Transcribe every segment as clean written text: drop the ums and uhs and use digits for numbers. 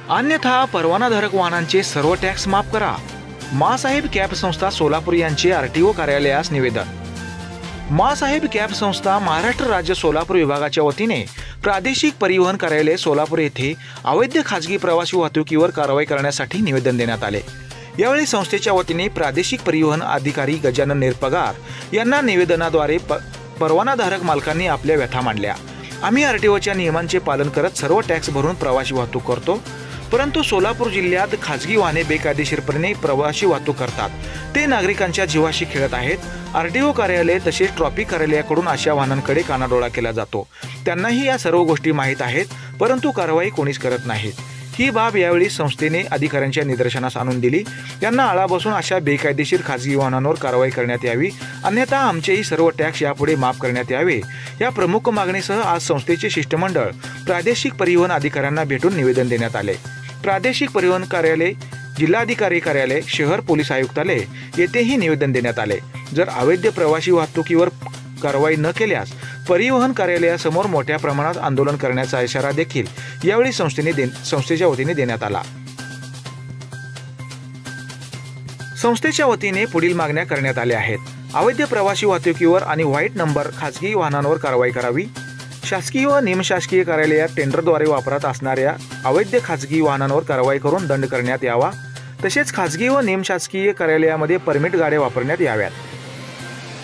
अन्यथा परवानाधारक वाहनांचे सर्व टॅक्स माफ करा. माँसाहेब कॅब संस्था सोलापूर यांचे आरटीओ कार्यालयास निवेदन. माँसाहेब कॅब संस्था महाराष्ट्र राज्य सोलापूर विभागाच्या वतीने प्रादेशिक परिवहन कार्यालय सोलापूर येथे अवैध खाजगी प्रवासी वाहतुकीवर कारवाई करण्यासाठी निवेदन देण्यात आले. यावेळी संस्थेच्या वतीने प्रादेशिक परिवहन अधिकारी गजानन निरपगार यांना निवेदनाद्वारे परवानाधारक मालकांनी आपल्या व्यथा मांडल्या. आम्ही आरटीओच्या नियमांचे पालन करत सर्व टॅक्स भरून प्रवासी वाहतूक करतो, परंतु सोलापूर जिल्ह्यात खाजगी वाहने बेकायदेशीरपणे प्रवासी वाहतूक करतात. ते नागरिकांच्या जीवाशी खेळत आहेत. आरटीओ कार्यालय तसेच ट्रॅफिक कार्यालयाकडून अशा वाहनांकडे कानाडोळा केला जातो. त्यांनाही या सर्व गोष्टी माहीत आहेत, परंतु कारवाई कोणीच करत नाहीत. ही बाब यावेळी संस्थेने अधिकाऱ्यांच्या निदर्शनास आणून दिली. त्यांना आळा बसून अशा बेकायदेशीर खाजगी वाहनांवर कारवाई करण्यात यावी, अन्यथा आमचेही सर्व टॅक्स यापुढे माफ करण्यात यावे, या प्रमुख मागणीसह आज संस्थेचे शिष्टमंडळ प्रादेशिक परिवहन अधिकाऱ्यांना भेटून निवेदन देण्यात आले. प्रादेशिक परिवहन कार्यालय, जिल्हाधिकारी कार्यालय, शहर पोलीस आयुक्तालय येथेही निवेदन देण्यात आले. जर अवैध प्रवासी वाहतुकीवर कारवाई न केल्यास परिवहन कार्यालयासमोर मोठ्या प्रमाणात आंदोलन करण्याचा इशारा देखील यावेळी संस्थेच्या वतीने देण्यात आला. संस्थेच्या वतीने पुढील मागण्या करण्यात आल्या आहेत. अवैध प्रवासी वाहतुकीवर आणि व्हाईट नंबर खाजगी वाहनांवर कारवाई करावी. शासकीय व निमशासकीय कार्यालयात टेंडरद्वारे वापरात असणाऱ्या अवैध खाजगी वाहनांवर कारवाई करून दंड करण्यात यावा. तसेच खाजगी व निमशासकीय कार्यालयामध्ये परमिट गाड्या वापरण्यात याव्यात.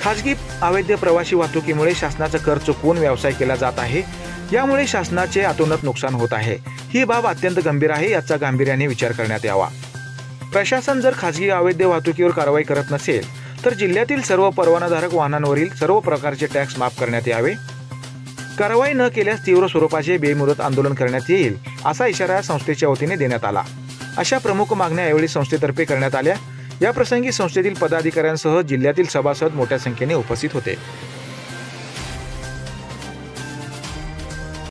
खाजगी अवैध प्रवासी वाहतुकीमुळे शासनाचा कर चुकवून व्यवसाय केला जात आहे. यामुळे शासनाचे अतोनात नुकसान होत आहे. ही बाब अत्यंत गंभीर आहे. याचा गांभीर्याने विचार करण्यात यावा. प्रशासन जर खाजगी अवैध वाहतुकीवर कारवाई करत नसेल तर जिल्ह्यातील सर्व परवानाधारक वाहनांवरील सर्व प्रकारचे टॅक्स माफ करण्यात यावे. कारवाई न केल्यास तीव्र स्वरूपाचे बेमुदत आंदोलन करण्यात येईल, असा इशारा संस्थेच्या वतीने देण्यात आला. अशा प्रमुख मागण्या यावेळी संस्थेतर्फे करण्यात आल्या. या प्रसंगी संस्थेतील पदाधिकाऱ्यांसह जिल्ह्यातील सभासद मोठ्या संख्येने उपस्थित होते.